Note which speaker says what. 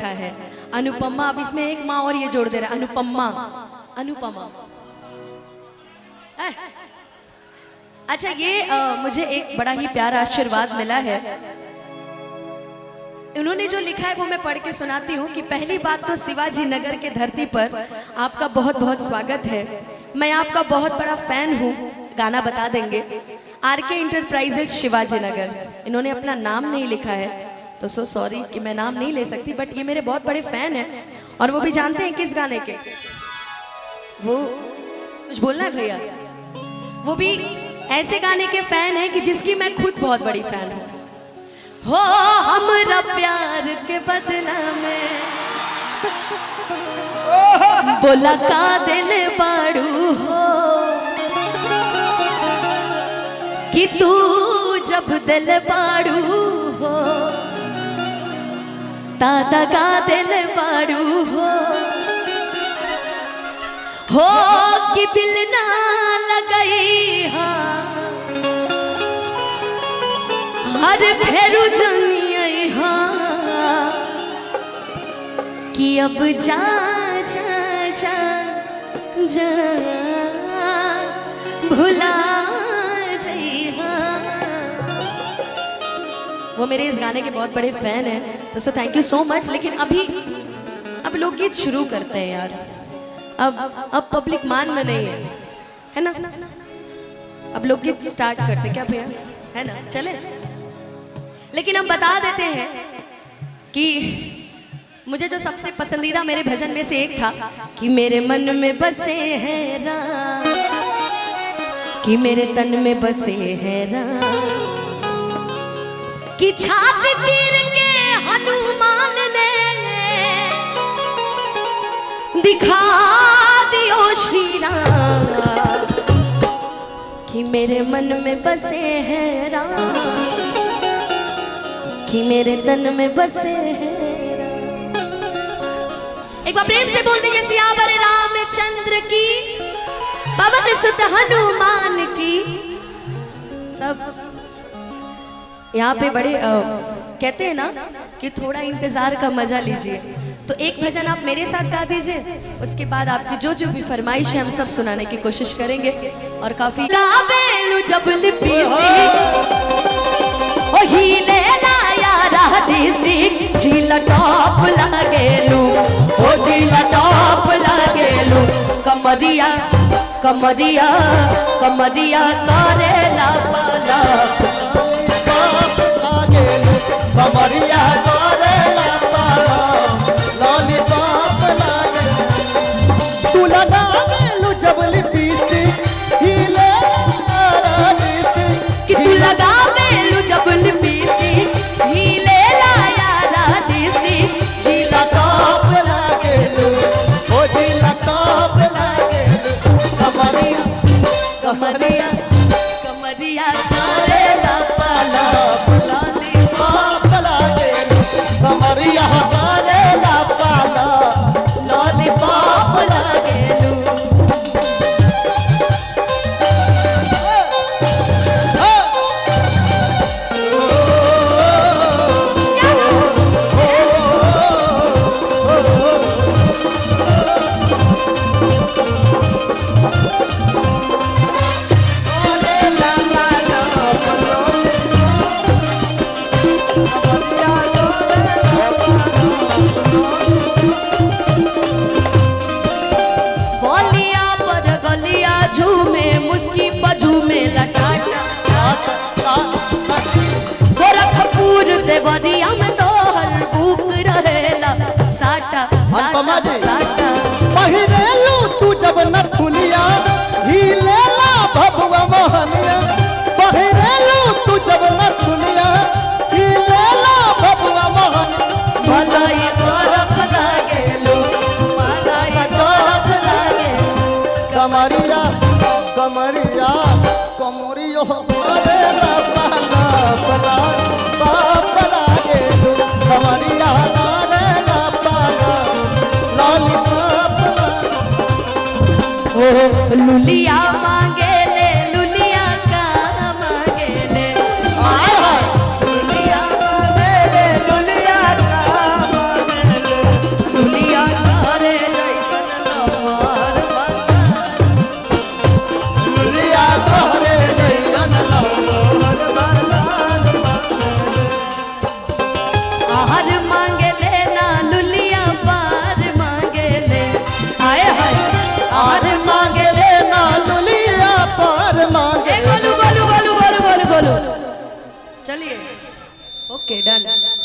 Speaker 1: लिखा है अनुपमा। अब इसमें एक माँ और ये जोड़ दे रहा है अनुपमा, अनुपमा। अच्छा ये मुझे एक बड़ा ही प्यारा आशीर्वाद मिला है। उन्होंने जो लिखा है वो मैं पढ़ के सुनाती हूँ कि पहली बात तो शिवाजी नगर के धरती पर आपका बहुत बहुत स्वागत है। मैं आपका बहुत बड़ा फैन हूँ। गाना बता देंगे। RK enterprises Shivaji Nagar. इन्होंने अपना नाम नहीं लिखा है तो सो सॉरी कि मैं नाम नहीं ले सकती, बट ये मेरे बहुत बड़े फैन हैं और वो भी जानते हैं किस गाने के। वो कुछ बोलना है भैया? वो भी ऐसे गाने के फैन हैं कि जिसकी मैं खुद बहुत बड़ी फैन हूँ। हो हमरा प्यार के बदला में बोला का दिल बाड़ू हो कि तू जब दिल बाड़ू हो दादा का दिल बाड़ू हो कि दिल ना लगई हर फेरू जमी कि अब जा जा जा जा भुला जइहा। वो मेरे इस गाने के बहुत बड़े फैन हैं तो so thank you so much. लेकिन अभी अब लोग गीत शुरू करते हैं यार। अब पब्लिक मान में नहीं है ना? अब लोग गीत स्टार्ट करते क्या भैया, है ना? चले। लेकिन हम बता देते हैं कि मुझे जो सबसे पसंदीदा मेरे भजन में से एक था कि मेरे मन में बसे हैं राम, कि मेरे तन में बसे हैं राम, कि छाती चीर के हनुमान ने दिखा दियो श्री राम, कि मेरे मन में बसे हैं राम, कि मेरे तन में बसे हैं। एक बार प्रेम से बोल दीजिए सियावर रामचंद्र की, पवन सुत हनुमान की। सब यहाँ पे बड़े कहते हैं ना कि थोड़ा इंतजार का मजा लीजिए। तो एक भजन आप मेरे साथ गा दीजिए, उसके बाद आपकी जो जो भी फरमाइश है हम सब सुनाने की कोशिश करेंगे। और काफी जब झीला टॉप लागेलू, ओ झीला टॉप लागेलू, कमरिया कमरिया कमरिया करेला पालक,
Speaker 2: कमरिया करेला पालक, लॉलीपॉप लागेलू, तू लगावेलू जब लिपस्टिक हिले
Speaker 1: कि तू लगावेलू जब लिपस्टिक हिले कमरिया कमरिया करेला पालक,
Speaker 2: लॉलीपॉप लागेलू, कमरिया करेला पालक,
Speaker 1: लॉलीपॉप लागेलू। देवरिया में तो हर बुक रहेला साटा साटा
Speaker 2: पहिरेलू तू जब नथुनिया हिलेला भभुआ मोहनिया, पहिरेलू तू जब नथुनिया हिलेला भभुआ मोहनिया,
Speaker 1: मलाई बरफ लागेलू, मलाई बरफ लागेलू,
Speaker 2: कमरिया कमरिया कमरियो करेला पालक, बाप लागेलू, कमरिया करेला पालक, लॉलीपॉप
Speaker 1: ओ लुलिया मांगे ले, लुलिया का मांगे ले, लुलिया मांगे ले, लुलिया का मांगे ले, ओके डन।